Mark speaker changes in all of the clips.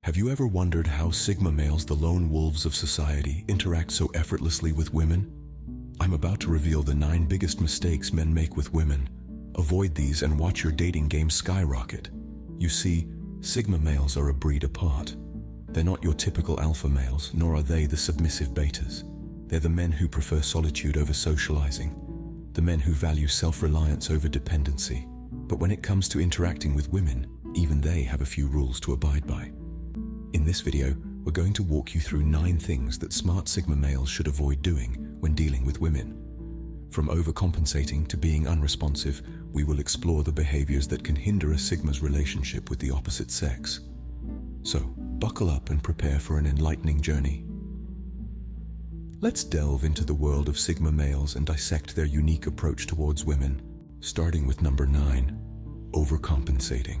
Speaker 1: Have you ever wondered how Sigma males, the lone wolves of society, interact so effortlessly with women? I'm about to reveal the 9 biggest mistakes men make with women. Avoid these and watch your dating game skyrocket. You see, Sigma males are a breed apart. They're not your typical alpha males, nor are they the submissive betas. They're the men who prefer solitude over socializing, the men who value self-reliance over dependency. But when it comes to interacting with women, even they have a few rules to abide by. In this video, we're going to walk you through 9 things that smart Sigma males should avoid doing when dealing with women. From overcompensating to being unresponsive, we will explore the behaviors that can hinder a Sigma's relationship with the opposite sex. So, buckle up and prepare for an enlightening journey. Let's delve into the world of Sigma males and dissect their unique approach towards women, starting with number 9, overcompensating.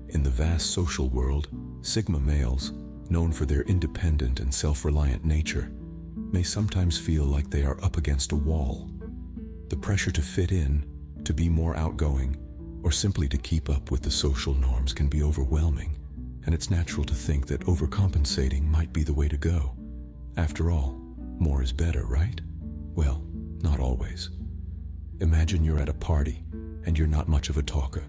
Speaker 1: In the vast social world, Sigma males, known for their independent and self-reliant nature, may sometimes feel like they are up against a wall. The pressure to fit in, to be more outgoing, or simply to keep up with the social norms can be overwhelming, and it's natural to think that overcompensating might be the way to go. After all, more is better, right? Well, not always. Imagine you're at a party, and you're not much of a talker.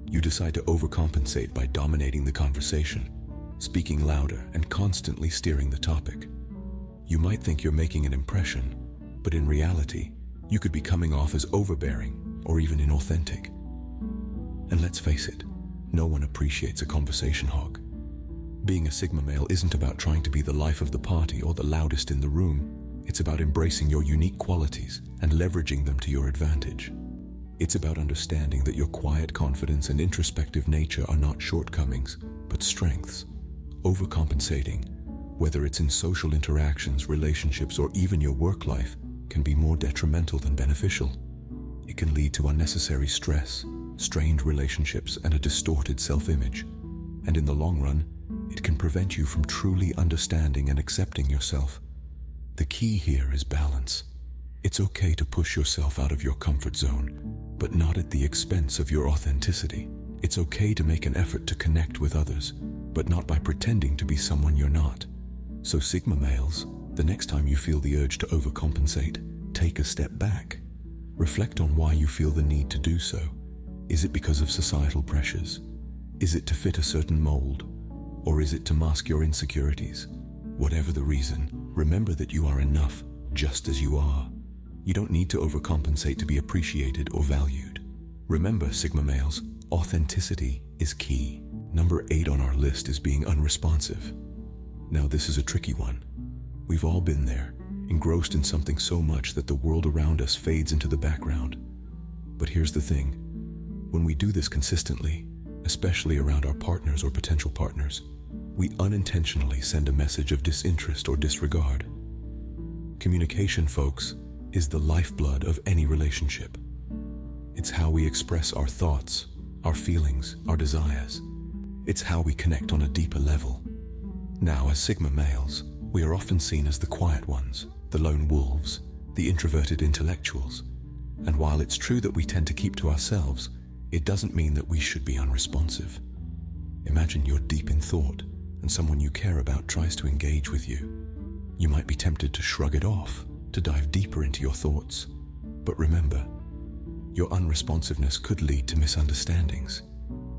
Speaker 1: You decide to overcompensate by dominating the conversation, speaking louder and constantly steering the topic. You might think you're making an impression, but in reality, you could be coming off as overbearing or even inauthentic. And let's face it, no one appreciates a conversation hog. Being a Sigma male isn't about trying to be the life of the party or the loudest in the room. It's about embracing your unique qualities and leveraging them to your advantage. It's about understanding that your quiet confidence and introspective nature are not shortcomings, but strengths. Overcompensating, whether it's in social interactions, relationships, or even your work life, can be more detrimental than beneficial. It can lead to unnecessary stress, strained relationships, and a distorted self-image. And in the long run, it can prevent you from truly understanding and accepting yourself. The key here is balance. It's okay to push yourself out of your comfort zone, but not at the expense of your authenticity. It's okay to make an effort to connect with others, but not by pretending to be someone you're not. So Sigma males, the next time you feel the urge to overcompensate, take a step back. Reflect on why you feel the need to do so. Is it because of societal pressures? Is it to fit a certain mold? Or is it to mask your insecurities? Whatever the reason, remember that you are enough just as you are. You don't need to overcompensate to be appreciated or valued. Remember, Sigma males, authenticity is key. Number 8 on our list is being unresponsive. Now this is a tricky one. We've all been there, engrossed in something so much that the world around us fades into the background. But here's the thing. When we do this consistently, especially around our partners or potential partners, we unintentionally send a message of disinterest or disregard. Communication, folks, is the lifeblood of any relationship. It's how we express our thoughts, our feelings, our desires. It's how we connect on a deeper level. Now, as Sigma males, we are often seen as the quiet ones, the lone wolves, the introverted intellectuals. And while it's true that we tend to keep to ourselves, it doesn't mean that we should be unresponsive. Imagine you're deep in thought, and someone you care about tries to engage with you. You might be tempted to shrug it off, to dive deeper into your thoughts. But remember, your unresponsiveness could lead to misunderstandings.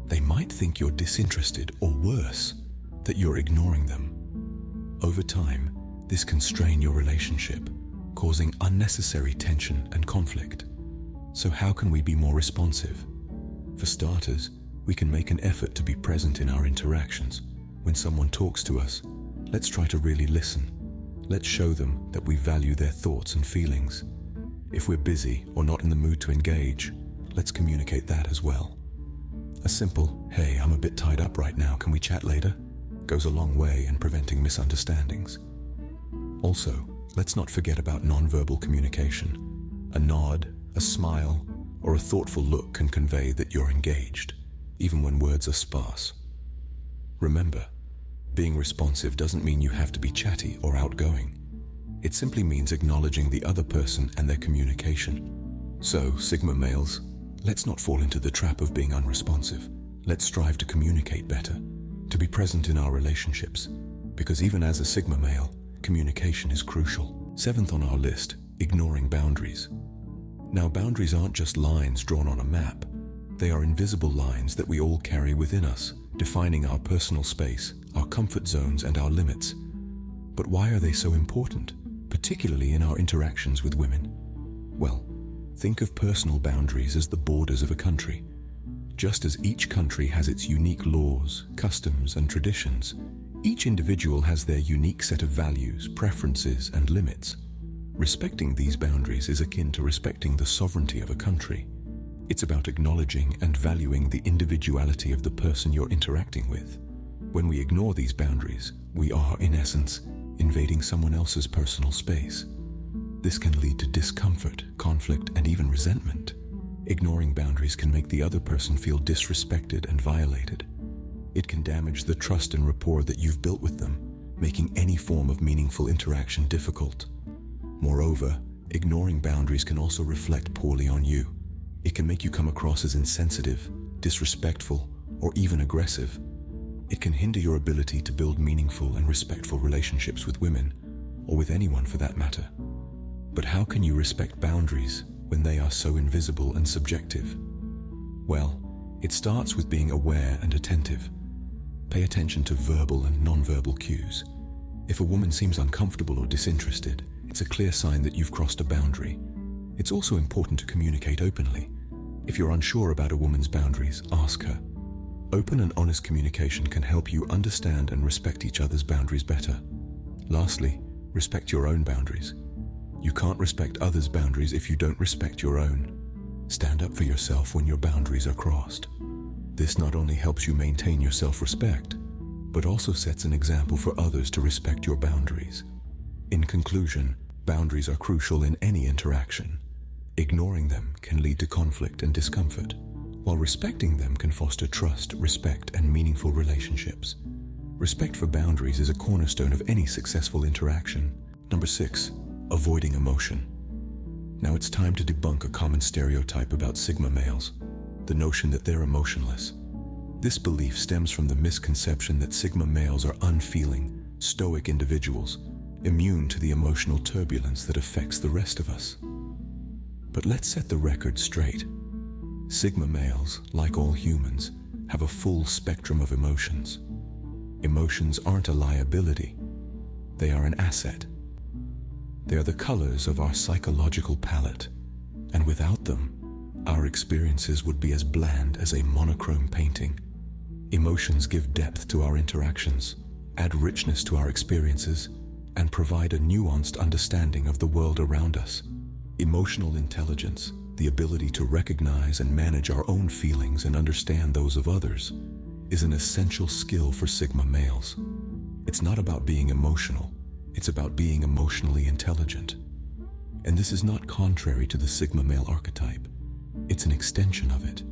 Speaker 1: They might think you're disinterested, or worse, that you're ignoring them. Over time, this can strain your relationship, causing unnecessary tension and conflict. So how can we be more responsive? For starters, we can make an effort to be present in our interactions. When someone talks to us, let's try to really listen. Let's show them that we value their thoughts and feelings. If we're busy or not in the mood to engage, let's communicate that as well. A simple, "Hey, I'm a bit tied up right now, can we chat later?" goes a long way in preventing misunderstandings. Also, let's not forget about nonverbal communication. A nod, a smile, or a thoughtful look can convey that you're engaged, even when words are sparse. Remember, being responsive doesn't mean you have to be chatty or outgoing. It simply means acknowledging the other person and their communication. So, Sigma males, let's not fall into the trap of being unresponsive. Let's strive to communicate better. to be present in our relationships, because even as a Sigma male, communication is crucial. 7th on our list, ignoring boundaries. Now, boundaries aren't just lines drawn on a map. They are invisible lines that we all carry within us, defining our personal space, our comfort zones, and our limits. But why are they so important, particularly in our interactions with women? Well, think of personal boundaries as the borders of a country. Just as each country has its unique laws, customs, and traditions, each individual has their unique set of values, preferences, and limits. Respecting these boundaries is akin to respecting the sovereignty of a country. It's about acknowledging and valuing the individuality of the person you're interacting with. When we ignore these boundaries, we are, in essence, invading someone else's personal space. This can lead to discomfort, conflict, and even resentment. Ignoring boundaries can make the other person feel disrespected and violated. It can damage the trust and rapport that you've built with them, making any form of meaningful interaction difficult. Moreover, ignoring boundaries can also reflect poorly on you. It can make you come across as insensitive, disrespectful, or even aggressive. It can hinder your ability to build meaningful and respectful relationships with women, or with anyone for that matter. But how can you respect boundaries when they are so invisible and subjective? Well, it starts with being aware and attentive. Pay attention to verbal and nonverbal cues. If a woman seems uncomfortable or disinterested, it's a clear sign that you've crossed a boundary. It's also important to communicate openly. If you're unsure about a woman's boundaries, ask her. Open and honest communication can help you understand and respect each other's boundaries better. Lastly, respect your own boundaries. You can't respect others' boundaries if you don't respect your own. Stand up for yourself when your boundaries are crossed. This not only helps you maintain your self-respect, but also sets an example for others to respect your boundaries. In conclusion, boundaries are crucial in any interaction. Ignoring them can lead to conflict and discomfort, while respecting them can foster trust, respect, and meaningful relationships. Respect for boundaries is a cornerstone of any successful interaction. Number 6, avoiding emotion. Now it's time to debunk a common stereotype about Sigma males, the notion that they're emotionless. This belief stems from the misconception that Sigma males are unfeeling, stoic individuals, immune to the emotional turbulence that affects the rest of us. But let's set the record straight. Sigma males, like all humans, have a full spectrum of emotions. Emotions aren't a liability. They are an asset. They are the colors of our psychological palette, and without them, our experiences would be as bland as a monochrome painting. Emotions give depth to our interactions, add richness to our experiences, and provide a nuanced understanding of the world around us. Emotional intelligence, the ability to recognize and manage our own feelings and understand those of others, is an essential skill for Sigma males. It's not about being emotional, it's about being emotionally intelligent. And this is not contrary to the Sigma male archetype. It's an extension of it.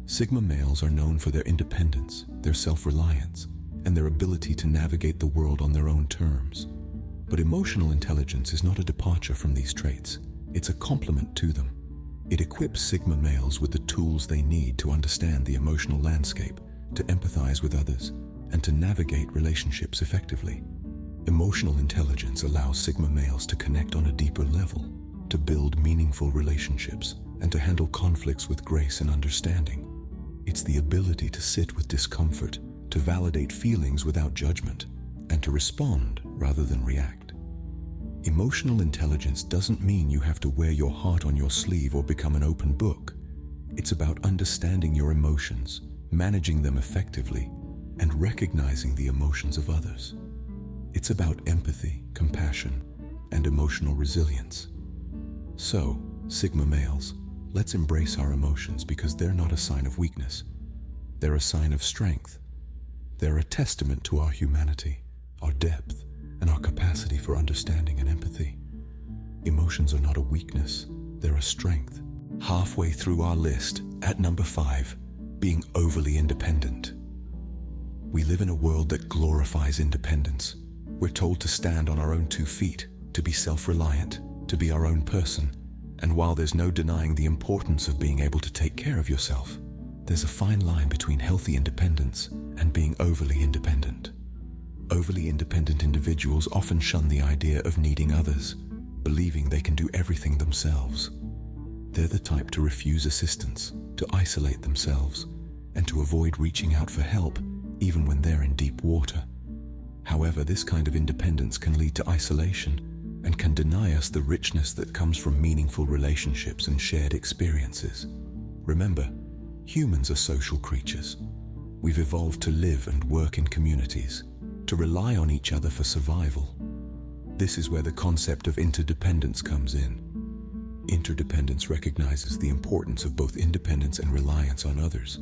Speaker 1: Sigma males are known for their independence, their self-reliance, and their ability to navigate the world on their own terms. But emotional intelligence is not a departure from these traits. It's a complement to them. It equips Sigma males with the tools they need to understand the emotional landscape, to empathize with others, and to navigate relationships effectively. Emotional intelligence allows Sigma males to connect on a deeper level, to build meaningful relationships, and to handle conflicts with grace and understanding. It's the ability to sit with discomfort, to validate feelings without judgment, and to respond rather than react. Emotional intelligence doesn't mean you have to wear your heart on your sleeve or become an open book. It's about understanding your emotions, managing them effectively, and recognizing the emotions of others. It's about empathy, compassion, and emotional resilience. So, Sigma males, let's embrace our emotions because they're not a sign of weakness. They're a sign of strength. They're a testament to our humanity, our depth, and our capacity for understanding and empathy. Emotions are not a weakness, they're a strength. Halfway through our list, at number 5, being overly independent. We live in a world that glorifies independence. We're told to stand on our own 2 feet, to be self-reliant, to be our own person. And while there's no denying the importance of being able to take care of yourself, there's a fine line between healthy independence and being overly independent. Overly independent individuals often shun the idea of needing others, believing they can do everything themselves. They're the type to refuse assistance, to isolate themselves, and to avoid reaching out for help even when they're in deep water. However, this kind of independence can lead to isolation and can deny us the richness that comes from meaningful relationships and shared experiences. Remember, humans are social creatures. We've evolved to live and work in communities, to rely on each other for survival. This is where the concept of interdependence comes in. Interdependence recognizes the importance of both independence and reliance on others.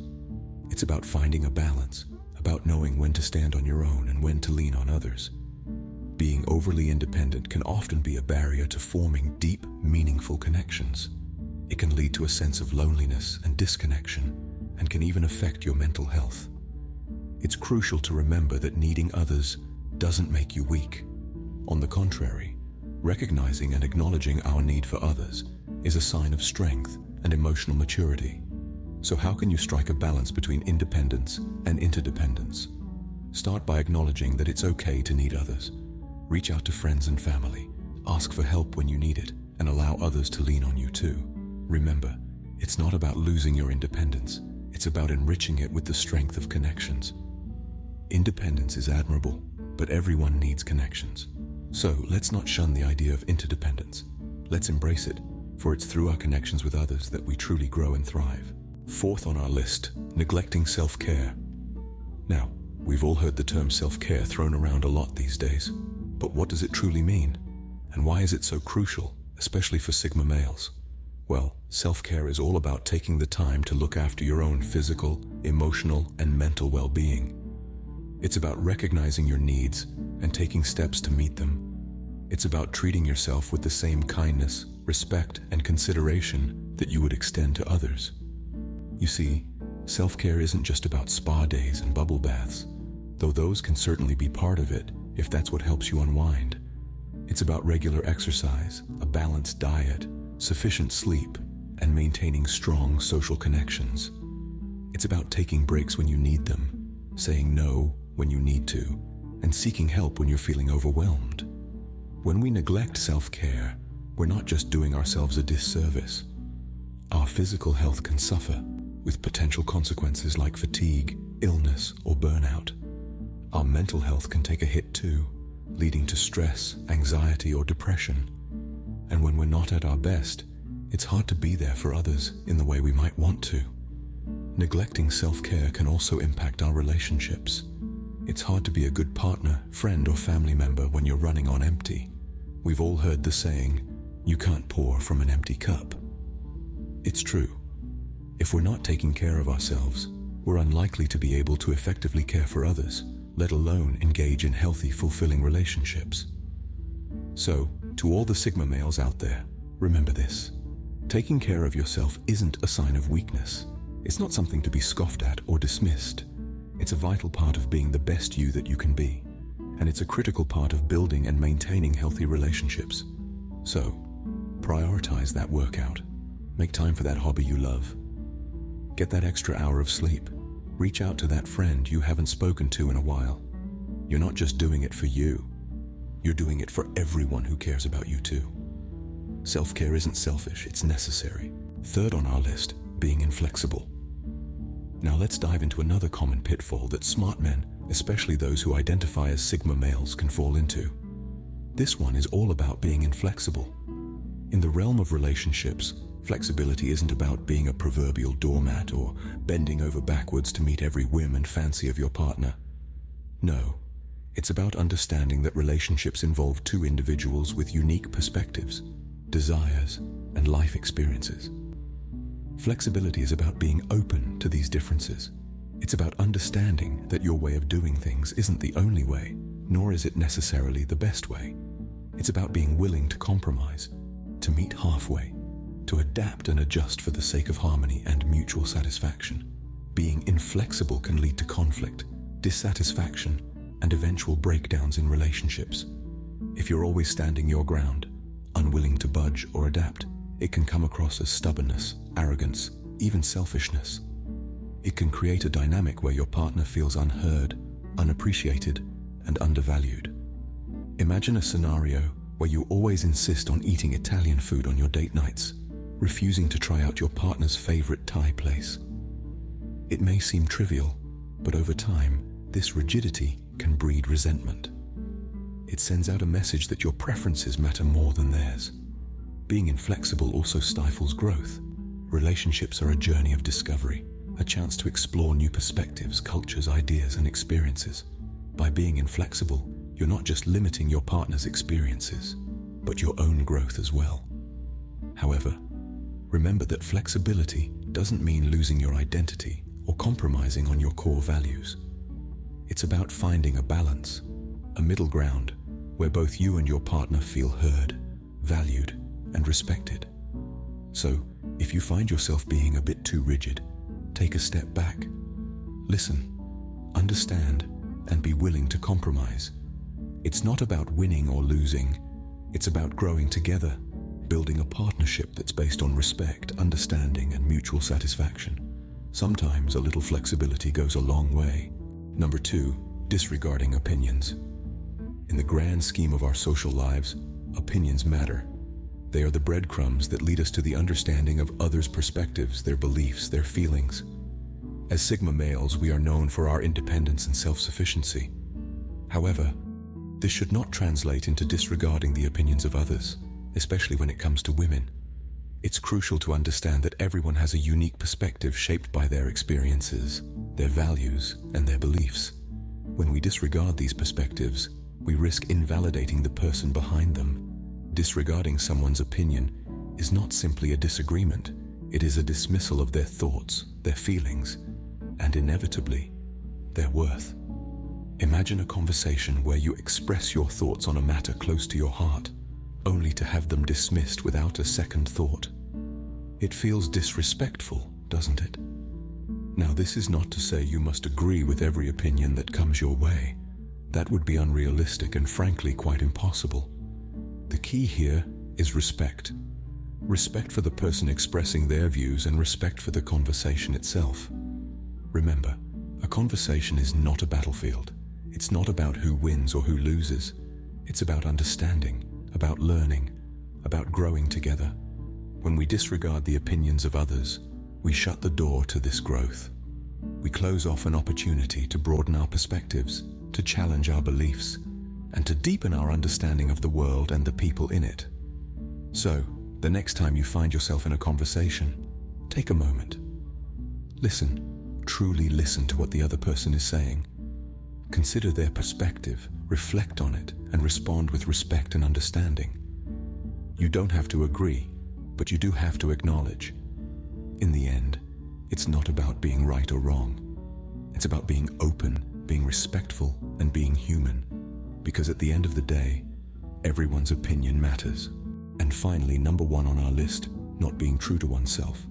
Speaker 1: It's about finding a balance, about knowing when to stand on your own and when to lean on others. Being overly independent can often be a barrier to forming deep, meaningful connections. It can lead to a sense of loneliness and disconnection, and can even affect your mental health. It's crucial to remember that needing others doesn't make you weak. On the contrary, recognizing and acknowledging our need for others is a sign of strength and emotional maturity. So how can you strike a balance between independence and interdependence? Start by acknowledging that it's okay to need others. Reach out to friends and family, ask for help when you need it, and allow others to lean on you too. Remember, it's not about losing your independence, it's about enriching it with the strength of connections. Independence is admirable, but everyone needs connections. So let's not shun the idea of interdependence. Let's embrace it, for it's through our connections with others that we truly grow and thrive. Fourth on our list, neglecting self-care. Now, we've all heard the term self-care thrown around a lot these days, but what does it truly mean? And why is it so crucial, especially for Sigma males? Well, self-care is all about taking the time to look after your own physical, emotional, and mental well-being. It's about recognizing your needs and taking steps to meet them. It's about treating yourself with the same kindness, respect, and consideration that you would extend to others. You see, self-care isn't just about spa days and bubble baths, though those can certainly be part of it if that's what helps you unwind. It's about regular exercise, a balanced diet, sufficient sleep, and maintaining strong social connections. It's about taking breaks when you need them, saying no when you need to, and seeking help when you're feeling overwhelmed. When we neglect self-care, we're not just doing ourselves a disservice. Our physical health can suffer, with potential consequences like fatigue, illness, or burnout. Our mental health can take a hit too, leading to stress, anxiety, or depression. And when we're not at our best, it's hard to be there for others in the way we might want to. Neglecting self-care can also impact our relationships. It's hard to be a good partner, friend, or family member when you're running on empty. We've all heard the saying, "You can't pour from an empty cup." It's true. If we're not taking care of ourselves, we're unlikely to be able to effectively care for others, let alone engage in healthy, fulfilling relationships. So, to all the Sigma males out there, remember this. Taking care of yourself isn't a sign of weakness. It's not something to be scoffed at or dismissed. It's a vital part of being the best you that you can be, and it's a critical part of building and maintaining healthy relationships. So, prioritize that workout. Make time for that hobby you love. Get that extra hour of sleep. Reach out to that friend you haven't spoken to in a while. You're not just doing it for you. You're doing it for everyone who cares about you too. Self-care isn't selfish, it's necessary. Third on our list, being inflexible. Now let's dive into another common pitfall that smart men, especially those who identify as Sigma males, can fall into. This one is all about being inflexible. In the realm of relationships, flexibility isn't about being a proverbial doormat or bending over backwards to meet every whim and fancy of your partner. No, it's about understanding that relationships involve two individuals with unique perspectives, desires, and life experiences. Flexibility is about being open to these differences. It's about understanding that your way of doing things isn't the only way, nor is it necessarily the best way. It's about being willing to compromise, to meet halfway, to adapt and adjust for the sake of harmony and mutual satisfaction. Being inflexible can lead to conflict, dissatisfaction, and eventual breakdowns in relationships. If you're always standing your ground, unwilling to budge or adapt, it can come across as stubbornness, arrogance, even selfishness. It can create a dynamic where your partner feels unheard, unappreciated, and undervalued. Imagine a scenario where you always insist on eating Italian food on your date nights, refusing to try out your partner's favorite Thai place. It may seem trivial, but over time, this rigidity can breed resentment. It sends out a message that your preferences matter more than theirs. Being inflexible also stifles growth. Relationships are a journey of discovery, a chance to explore new perspectives, cultures, ideas, and experiences. By being inflexible, you're not just limiting your partner's experiences, but your own growth as well. However, remember that flexibility doesn't mean losing your identity or compromising on your core values. It's about finding a balance, a middle ground, where both you and your partner feel heard, valued, and respected. So, if you find yourself being a bit too rigid, take a step back. Listen, understand, and be willing to compromise. It's not about winning or losing. It's about growing together, building a partnership that's based on respect, understanding, and mutual satisfaction. Sometimes a little flexibility goes a long way. Number 2, disregarding opinions. In the grand scheme of our social lives, opinions matter. They are the breadcrumbs that lead us to the understanding of others' perspectives, their beliefs, their feelings. As Sigma males, we are known for our independence and self-sufficiency. However, this should not translate into disregarding the opinions of others, especially when it comes to women. It's crucial to understand that everyone has a unique perspective shaped by their experiences, their values, and their beliefs. When we disregard these perspectives, we risk invalidating the person behind them. Disregarding someone's opinion is not simply a disagreement, it is a dismissal of their thoughts, their feelings, and inevitably, their worth. Imagine a conversation where you express your thoughts on a matter close to your heart, only to have them dismissed without a second thought. It feels disrespectful, doesn't it? Now, this is not to say you must agree with every opinion that comes your way. That would be unrealistic and frankly quite impossible. The key here is respect. Respect for the person expressing their views and respect for the conversation itself. Remember, a conversation is not a battlefield. It's not about who wins or who loses. It's about understanding, about learning, about growing together. When we disregard the opinions of others, we shut the door to this growth. We close off an opportunity to broaden our perspectives, to challenge our beliefs, and to deepen our understanding of the world and the people in it. So, the next time you find yourself in a conversation, take a moment. Listen, truly listen to what the other person is saying. Consider their perspective, reflect on it, and respond with respect and understanding. You don't have to agree, but you do have to acknowledge. In the end, it's not about being right or wrong. It's about being open, being respectful, and being human. Because at the end of the day, everyone's opinion matters. And finally, number 1 on our list, not being true to oneself.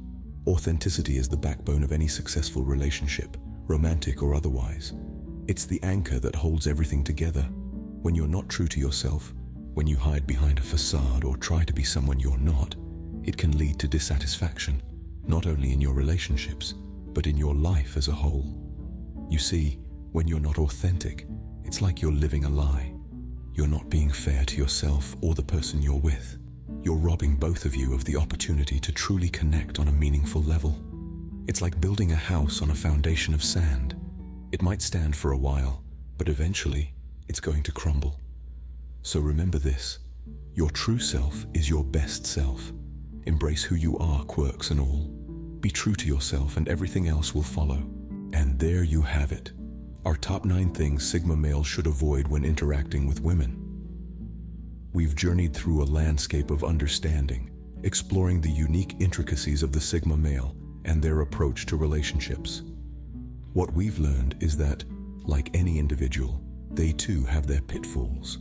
Speaker 1: Authenticity is the backbone of any successful relationship, romantic or otherwise. It's the anchor that holds everything together. When you're not true to yourself, when you hide behind a facade or try to be someone you're not, it can lead to dissatisfaction, not only in your relationships, but in your life as a whole. You see, when you're not authentic, it's like you're living a lie. You're not being fair to yourself or the person you're with. You're robbing both of you of the opportunity to truly connect on a meaningful level. It's like building a house on a foundation of sand. It might stand for a while, but eventually, it's going to crumble. So remember this, your true self is your best self. Embrace who you are, quirks and all. Be true to yourself and everything else will follow. And there you have it. Our top 9 things Sigma males should avoid when interacting with women. We've journeyed through a landscape of understanding, exploring the unique intricacies of the Sigma male and their approach to relationships. What we've learned is that, like any individual, they too have their pitfalls.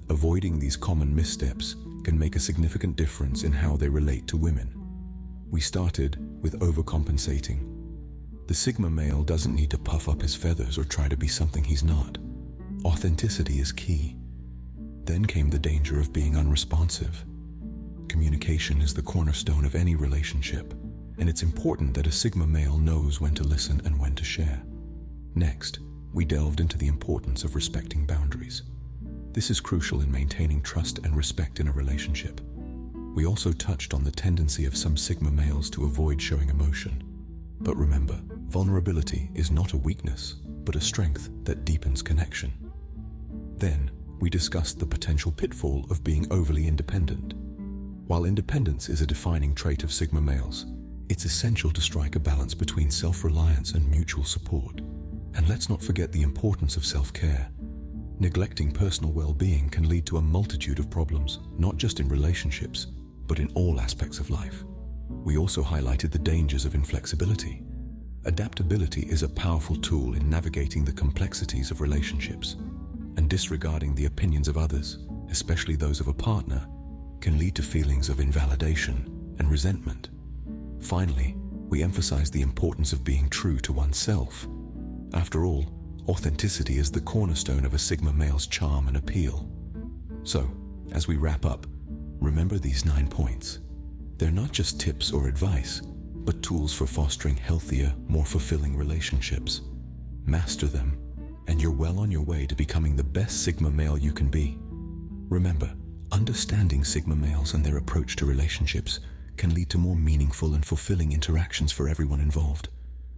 Speaker 1: Avoiding these common missteps can make a significant difference in how they relate to women. We started with overcompensating. The Sigma male doesn't need to puff up his feathers or try to be something he's not. Authenticity is key. Then came the danger of being unresponsive. Communication is the cornerstone of any relationship, and it's important that a Sigma male knows when to listen and when to share. Next, we delved into the importance of respecting boundaries. This is crucial in maintaining trust and respect in a relationship. We also touched on the tendency of some Sigma males to avoid showing emotion. But remember, vulnerability is not a weakness, but a strength that deepens connection. Then, we discussed the potential pitfall of being overly independent. While independence is a defining trait of Sigma males, it's essential to strike a balance between self-reliance and mutual support. And let's not forget the importance of self-care. Neglecting personal well-being can lead to a multitude of problems, not just in relationships, but in all aspects of life. We also highlighted the dangers of inflexibility. Adaptability is a powerful tool in navigating the complexities of relationships, and disregarding the opinions of others, especially those of a partner, can lead to feelings of invalidation and resentment. Finally, we emphasized the importance of being true to oneself. After all, authenticity is the cornerstone of a Sigma male's charm and appeal. So, as we wrap up, remember these 9 points. They're not just tips or advice, but tools for fostering healthier, more fulfilling relationships. Master them, and you're well on your way to becoming the best Sigma male you can be. Remember, understanding Sigma males and their approach to relationships can lead to more meaningful and fulfilling interactions for everyone involved.